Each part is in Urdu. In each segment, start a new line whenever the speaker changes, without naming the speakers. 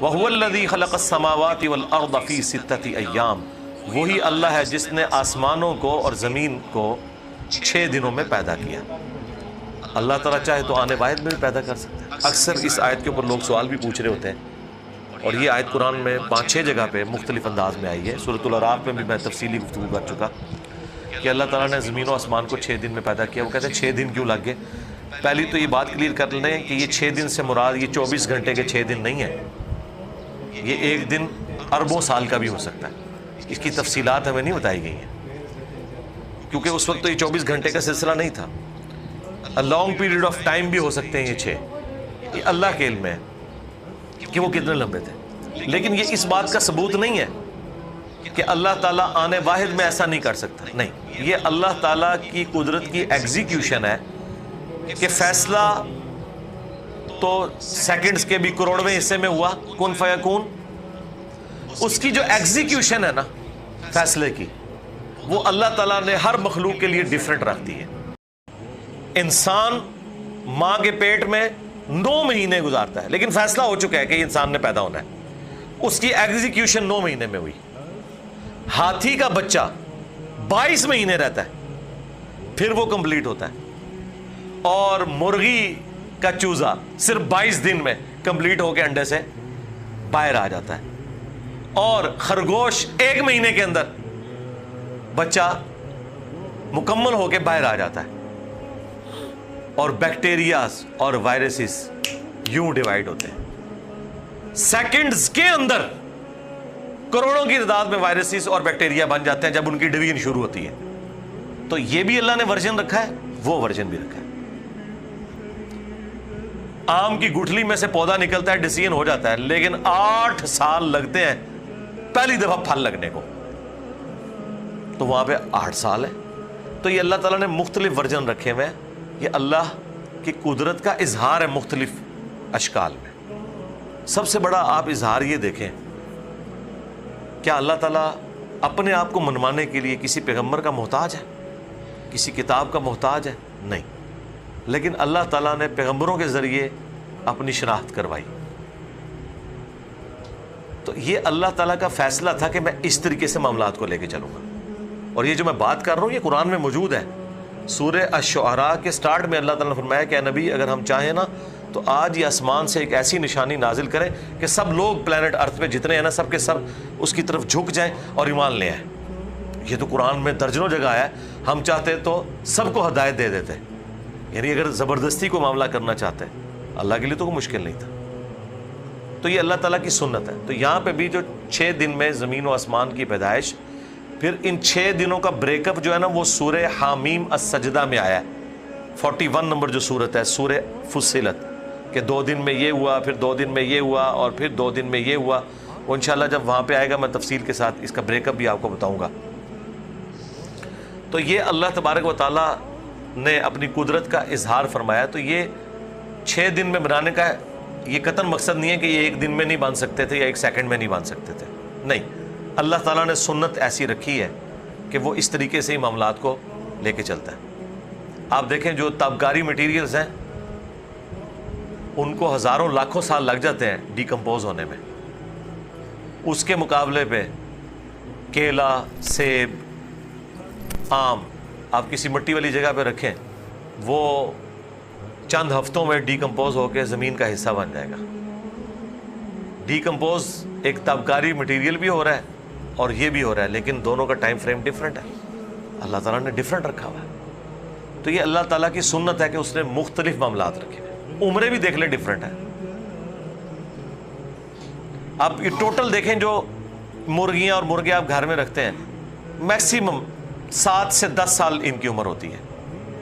وَهُوَ الَّذِي خَلَقَ السَّمَاوَاتِ وَالْأَرْضَ فِي سِتَّةِ أَيَّامٍ، وہی اللہ ہے جس نے آسمانوں کو اور زمین کو 6 دنوں میں پیدا کیا۔ اللہ تعالیٰ چاہے تو آنے واحد میں بھی پیدا کر سکتا ہے۔ اکثر اس آیت کے اوپر لوگ سوال بھی پوچھ رہے ہوتے ہیں، اور یہ آیت قرآن میں 5-6 جگہ پہ مختلف انداز میں آئی ہے۔ سورۃ الاعراف میں بھی میں تفصیلی گفتگو کر چکا کہ اللہ تعالیٰ نے زمین و آسمان کو 6 دن میں پیدا کیا۔ وہ کہتے ہیں 6 دن کیوں لگ گئے؟ پہلی تو یہ بات کلیئر کر لیں کہ یہ 6 دن سے مراد یہ 24 گھنٹے کے 6 دن نہیں ہے، یہ ایک دن اربوں سال کا بھی ہو سکتا ہے۔ اس کی تفصیلات ہمیں نہیں بتائی گئی ہیں، کیونکہ اس وقت تو یہ 24 گھنٹے کا سلسلہ نہیں تھا۔ لانگ پیریڈ آف ٹائم بھی ہو سکتے ہیں یہ 6، یہ اللہ کے علم میں ہے کہ وہ کتنے لمبے تھے، لیکن یہ اس بات کا ثبوت نہیں ہے کہ اللہ تعالیٰ آنے واحد میں ایسا نہیں کر سکتا۔ نہیں، یہ اللہ تعالیٰ کی قدرت کی ایگزیکیوشن ہے کہ فیصلہ تو سیکنڈز کے بھی کروڑویں حصے میں ہوا، کن فیکون، اس کی جو ایگزیکیوشن ہے نا فیصلے کی، وہ اللہ تعالیٰ نے ہر مخلوق کے لیے ڈیفرنٹ رکھ دی ہے۔ انسان ماں کے پیٹ میں 9 مہینے گزارتا ہے، لیکن فیصلہ ہو چکا ہے کہ یہ انسان نے پیدا ہونا ہے، اس کی ایگزیکیوشن 9 مہینے میں ہوئی۔ ہاتھی کا بچہ 22 مہینے رہتا ہے، پھر وہ کمپلیٹ ہوتا ہے، اور مرغی کا چوزا صرف 22 دن میں کمپلیٹ ہو کے انڈے سے باہر آ جاتا ہے، اور خرگوش 1 مہینے کے اندر بچہ مکمل ہو کے باہر آ جاتا ہے، اور بیکٹیریاز اور وائرسز یوں ڈیوائیڈ ہوتے ہیں۔ سیکنڈز کے اندر کروڑوں کی تعداد میں وائرسز اور بیکٹیریا بن جاتے ہیں جب ان کی ڈویژن شروع ہوتی ہے۔ تو یہ بھی اللہ نے ورژن رکھا ہے، وہ ورژن بھی رکھا ہے۔ آم کی گٹھلی میں سے پودا نکلتا ہے، ڈیسیژن ہو جاتا ہے، لیکن 8 سال لگتے ہیں پہلی دفعہ پھل لگنے کو، تو وہاں پہ 8 سال ہے۔ تو یہ اللہ تعالیٰ نے مختلف ورژن رکھے ہوئے ہیں، یہ اللہ کی قدرت کا اظہار ہے مختلف اشکال میں۔ سب سے بڑا آپ اظہار یہ دیکھیں، کیا اللہ تعالیٰ اپنے آپ کو منوانے کے لیے کسی پیغمبر کا محتاج ہے، کسی کتاب کا محتاج ہے؟ نہیں، لیکن اللہ تعالیٰ نے پیغمبروں کے ذریعے اپنی شناخت کروائی۔ تو یہ اللہ تعالیٰ کا فیصلہ تھا کہ میں اس طریقے سے معاملات کو لے کے چلوں گا، اور یہ جو میں بات کر رہا ہوں یہ قرآن میں موجود ہے۔ سورہ الشعراء کے سٹارٹ میں اللہ تعالیٰ نے فرمایا کہ اے نبی، اگر ہم چاہیں نا تو آج یہ آسمان سے ایک ایسی نشانی نازل کریں کہ سب لوگ پلانٹ ارتھ پہ جتنے ہیں نا، سب کے سب اس کی طرف جھک جائیں اور ایمان لے آئیں۔ یہ تو قرآن میں درجنوں جگہ آیا ہے، ہم چاہتے تو سب کو ہدایت دے دیتے، یعنی اگر زبردستی کو معاملہ کرنا چاہتے ہیں، اللہ کے لیے تو کوئی مشکل نہیں تھا۔ تو یہ اللہ تعالیٰ کی سنت ہے۔ تو یہاں پہ بھی جو 6 دن میں زمین و آسمان کی پیدائش، پھر ان 6 دنوں کا بریک اپ جو ہے نا وہ سورہ حامیم السجدہ میں آیا ہے۔ 41 نمبر جو سورت ہے سورہ فصلت، کہ 2 دن میں یہ ہوا، پھر 2 دن میں یہ ہوا، اور پھر 2 دن میں یہ ہوا۔ وہ انشاءاللہ جب وہاں پہ آئے گا میں تفصیل کے ساتھ اس کا بریک اپ بھی آپ کو بتاؤں گا۔ تو یہ اللہ تبارک و تعالیٰ نے اپنی قدرت کا اظہار فرمایا۔ تو یہ 6 دن میں بنانے کا یہ قطعاً مقصد نہیں ہے کہ یہ 1 دن میں نہیں بن سکتے تھے یا 1 سیکنڈ میں نہیں بن سکتے تھے، نہیں، اللہ تعالیٰ نے سنت ایسی رکھی ہے کہ وہ اس طریقے سے ہی معاملات کو لے کے چلتا ہے۔ آپ دیکھیں جو تابکاری مٹیریلز ہیں ان کو ہزاروں لاکھوں سال لگ جاتے ہیں ڈیکمپوز ہونے میں، اس کے مقابلے پہ کیلا، سیب، آم آپ کسی مٹی والی جگہ پہ رکھیں، وہ چند ہفتوں میں ڈیکمپوز ہو کے زمین کا حصہ بن جائے گا۔ ڈیکمپوز ایک تابکاری مٹیریل بھی ہو رہا ہے اور یہ بھی ہو رہا ہے، لیکن دونوں کا ٹائم فریم ڈیفرنٹ ہے، اللہ تعالیٰ نے ڈیفرنٹ رکھا ہوا ہے۔ تو یہ اللہ تعالیٰ کی سنت ہے کہ اس نے مختلف معاملات رکھے ہوئے۔ عمریں بھی دیکھ لیں ڈیفرنٹ ہے۔ آپ یہ ٹوٹل دیکھیں جو مرغیاں اور مرغے آپ گھر میں رکھتے ہیں، میکسیمم 7 سے 10 سال ان کی عمر ہوتی ہے،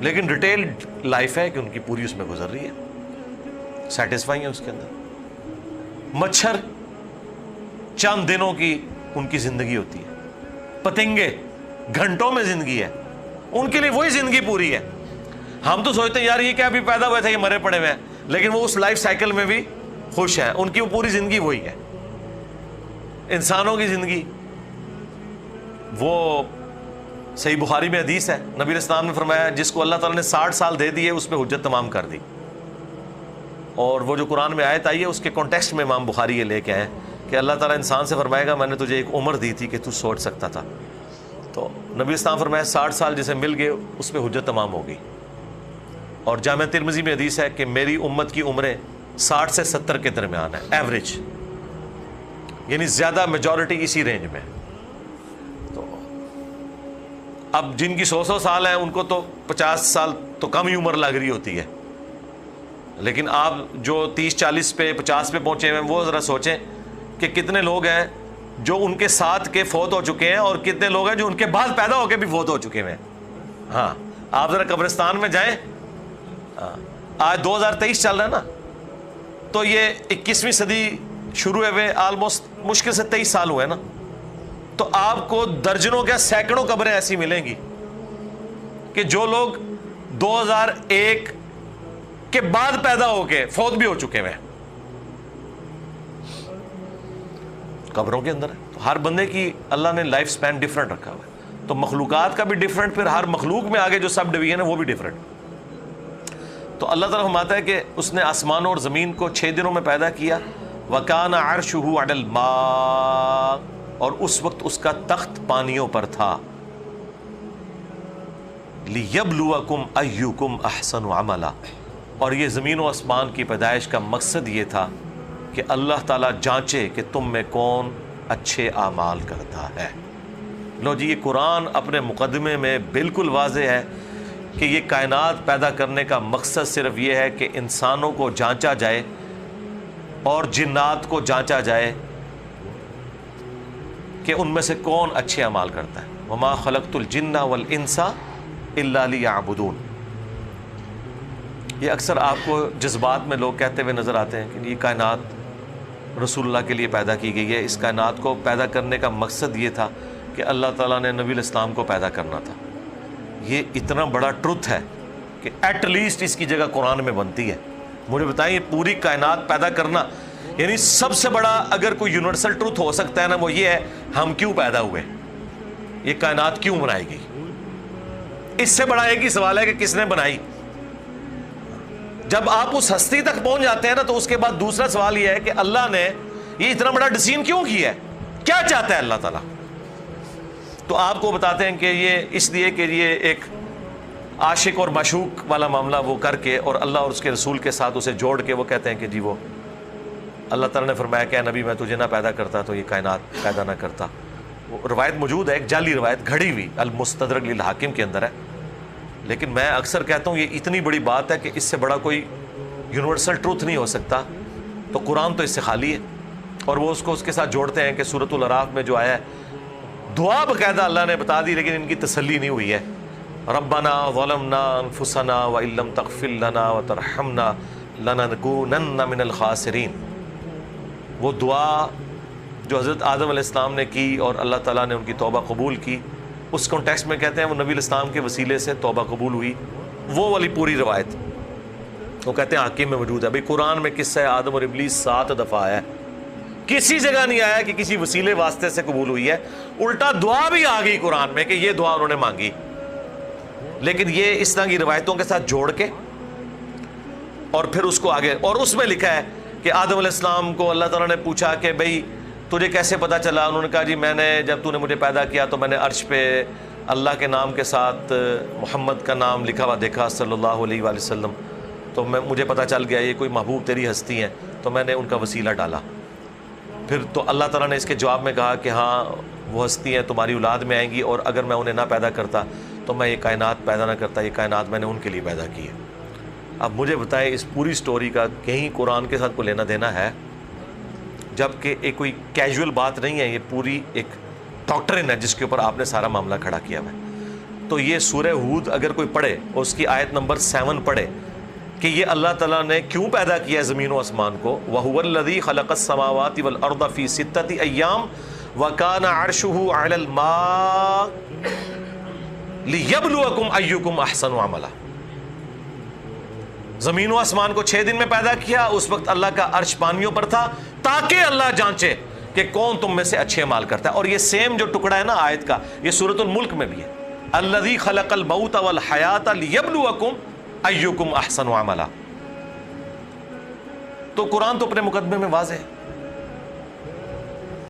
لیکن ریٹیل لائف ہے کہ ان کی پوری اس میں گزر رہی ہے، سیٹسفائی ہے اس کے اندر۔ مچھر چند دنوں کی ان کی زندگی ہوتی ہے، پتنگے گھنٹوں میں زندگی ہے، ان کے لیے وہی زندگی پوری ہے۔ ہم تو سوچتے ہیں یار یہ کیا ابھی پیدا ہوئے تھے یہ مرے پڑے ہوئے ہیں، لیکن وہ اس لائف سائیکل میں بھی خوش ہیں، ان کی وہ پوری زندگی وہی ہے۔ انسانوں کی زندگی وہ صحیح بخاری میں حدیث ہے، نبی علیہ السلام نے فرمایا جس کو اللہ تعالیٰ نے 60 سال دے دیے اس پہ حجت تمام کر دی۔ اور وہ جو قرآن میں آیت آئی ہے اس کے کانٹیکسٹ میں امام بخاری یہ لے کے آئے کہ اللہ تعالیٰ انسان سے فرمائے گا میں نے تجھے ایک عمر دی تھی کہ تو سوچ سکتا تھا، تو نبی اسلام فرمایا 60 سال جسے مل گئے اس پہ حجت تمام ہو گئی. اور جامع ترمذی میں حدیث ہے کہ میری امت کی عمریں 60 سے 70 کے درمیان ہے ایوریج، یعنی زیادہ میجورٹی اسی رینج میں. تو اب جن کی 100 سال ہیں ان کو تو 50 سال تو کم ہی عمر لگ رہی ہوتی ہے، لیکن آپ جو 30-40 پہ 50 پہ پہنچے ہوئے ہیں وہ ذرا سوچیں کہ کتنے لوگ ہیں جو ان کے ساتھ کے فوت ہو چکے ہیں اور کتنے لوگ ہیں جو ان کے بعد پیدا ہو کے بھی فوت ہو چکے ہوئے ہیں. ہاں آپ ذرا قبرستان میں جائیں، آج 2023 چل رہا ہے نا، تو یہ 21ویں صدی شروع ہوئے آلموسٹ مشکل سے 23 سال ہوئے نا، تو آپ کو درجنوں کیا سینکڑوں قبریں ایسی ملیں گی کہ جو لوگ 2001 کے بعد پیدا ہو کے فوت بھی ہو چکے ہوئے ہیں قبروں کے اندر ہے. تو ہر بندے کی اللہ نے لائف سپین ڈیفرنٹ رکھا ہوا ہے، تو مخلوقات کا بھی ڈیفرنٹ، پھر ہر مخلوق میں آگے جو سب ڈویژن ہے وہ بھی ڈیفرنٹ. تو اللہ تعالیٰ فرماتا ہے کہ اس نے آسمانوں اور زمین کو 6 دنوں میں پیدا کیا. وَكَانَ عَرْشُهُ عَلَى الْمَاءِ، اور اس وقت اس کا تخت پانیوں پر تھا. لِيَبْلُوَكُمْ أَيُّكُمْ أَحْسَنُ عَمَلًا، اور یہ زمین و آسمان کی پیدائش کا مقصد یہ تھا کہ اللہ تعالیٰ جانچے کہ تم میں کون اچھے اعمال کرتا ہے. لو جی، یہ قرآن اپنے مقدمے میں بالکل واضح ہے کہ یہ کائنات پیدا کرنے کا مقصد صرف یہ ہے کہ انسانوں کو جانچا جائے اور جنات کو جانچا جائے کہ ان میں سے کون اچھے اعمال کرتا ہے. وَمَا خَلَقْتُ الْجِنَّ وَالْإِنسَ إِلَّا لِيَعْبُدُونَ. یہ اکثر آپ کو جذبات میں لوگ کہتے ہوئے نظر آتے ہیں کہ یہ کائنات رسول اللہ کے لیے پیدا کی گئی ہے، اس کائنات کو پیدا کرنے کا مقصد یہ تھا کہ اللہ تعالیٰ نے نبی الاسلام کو پیدا کرنا تھا. یہ اتنا بڑا ٹروتھ ہے کہ ایٹ لیسٹ اس کی جگہ قرآن میں بنتی ہے. مجھے بتائیں، یہ پوری کائنات پیدا کرنا، یعنی سب سے بڑا اگر کوئی یونیورسل ٹروتھ ہو سکتا ہے نا، وہ یہ ہے ہم کیوں پیدا ہوئے، یہ کائنات کیوں بنائی گئی. اس سے بڑا ایک ہی سوال ہے کہ کس نے بنائی. جب آپ اس ہستی تک پہنچ جاتے ہیں نا، تو اس کے بعد دوسرا سوال یہ ہے کہ اللہ نے یہ اتنا بڑا ڈیسیژن کیوں کیا ہے، کیا چاہتا ہے اللہ تعالیٰ. تو آپ کو بتاتے ہیں کہ یہ اس لیے کہ یہ ایک عاشق اور معشوق والا معاملہ وہ کر کے اور اللہ اور اس کے رسول کے ساتھ اسے جوڑ کے وہ کہتے ہیں کہ جی وہ اللہ تعالیٰ نے فرمایا کہ اے نبی میں تجھے نہ پیدا کرتا تو یہ کائنات پیدا نہ کرتا. وہ روایت موجود ہے، ایک جعلی روایت گھڑی ہوئی المستدرک للحاکم کے اندر ہے، لیکن میں اکثر کہتا ہوں یہ اتنی بڑی بات ہے کہ اس سے بڑا کوئی یونیورسل ٹروتھ نہیں ہو سکتا. تو قرآن تو اس سے خالی ہے، اور وہ اس کو اس کے ساتھ جوڑتے ہیں کہ سورۃ الاعراف میں جو آیا ہے دعا باقاعدہ اللہ نے بتا دی، لیکن ان کی تسلی نہیں ہوئی ہے. ربنا ظلمنا انفسنا وان لم تغفر لنا وترحمنا لنکونن من الخاسرین. وہ دعا جو حضرت آدم علیہ السلام نے کی اور اللہ تعالیٰ نے ان کی توبہ قبول کی، اس کانٹیکسٹ میں کہتے ہیں وہ نبی الاسلام کے وسیلے سے توبہ قبول ہوئی. وہ والی پوری روایت وہ کہتے ہیں حاکم میں موجود ہے. بھئی قرآن میں قصہ آدم اور ابلیس 7 دفعہ آیا ہے، کسی جگہ نہیں آیا کہ کسی وسیلے واسطے سے قبول ہوئی ہے. الٹا دعا بھی آ گئی قرآن میں کہ یہ دعا انہوں نے مانگی، لیکن یہ اس طرح کی روایتوں کے ساتھ جوڑ کے اور پھر اس کو آگے، اور اس میں لکھا ہے کہ آدم علیہ السلام کو اللہ تعالیٰ نے پوچھا کہ بھئی تجھے کیسے پتا چلا. انہوں نے کہا جی میں نے جب تو نے مجھے پیدا کیا تو میں نے عرش پہ اللہ کے نام کے ساتھ محمد کا نام لکھا ہوا دیکھا صلی اللہ علیہ وآلہ وسلم، تو مجھے پتا چل گیا یہ کوئی محبوب تیری ہستی ہیں، تو میں نے ان کا وسیلہ ڈالا. پھر تو اللہ تعالیٰ نے اس کے جواب میں کہا کہ ہاں وہ ہستی ہیں تمہاری اولاد میں آئیں گی، اور اگر میں انہیں نہ پیدا کرتا تو میں یہ کائنات پیدا نہ کرتا، یہ کائنات میں نے ان کے لیے پیدا کی ہے. اب مجھے بتائیں اس پوری سٹوری کا کہیں قرآن کے ساتھ کوئی لینا دینا ہے؟ جبکہ ایک کوئی کیجول بات نہیں ہے، یہ پوری ایک ڈاکٹرن ہے جس کے اوپر آپ نے سارا معاملہ کھڑا کیا ہوا ہے. تو یہ سورہ ہود اگر کوئی پڑھے اور اس کی آیت نمبر 7 پڑھے کہ یہ اللہ تعالیٰ نے کیوں پیدا کیا ہے زمین و آسمان کو. وَهُوَ الَّذِي خَلَقَ السَّمَاوَاتِ وَالْأَرْضَ فِي 6 أَيَّامٍ وَكَانَ عَرْشُهُ عَلَى الْمَاءِ لِيَبْلُوَكُمْ أَيُّكُمْ أَحْسَنُ عَمَلًا. زمین و آسمان کو 6 دن میں پیدا کیا، اس وقت اللہ کا عرش پانیوں پر تھا تاکہ اللہ جانچے کہ کون تم میں سے اچھے عمل کرتا ہے. اور یہ سیم جو ٹکڑا ہے نا آیت کا، یہ سورۃ الملک میں بھی ہے، الذی خلق الموت والحیات لیبلوکم ایکم احسن عملا. تو قرآن تو اپنے مقدمے میں واضح ہے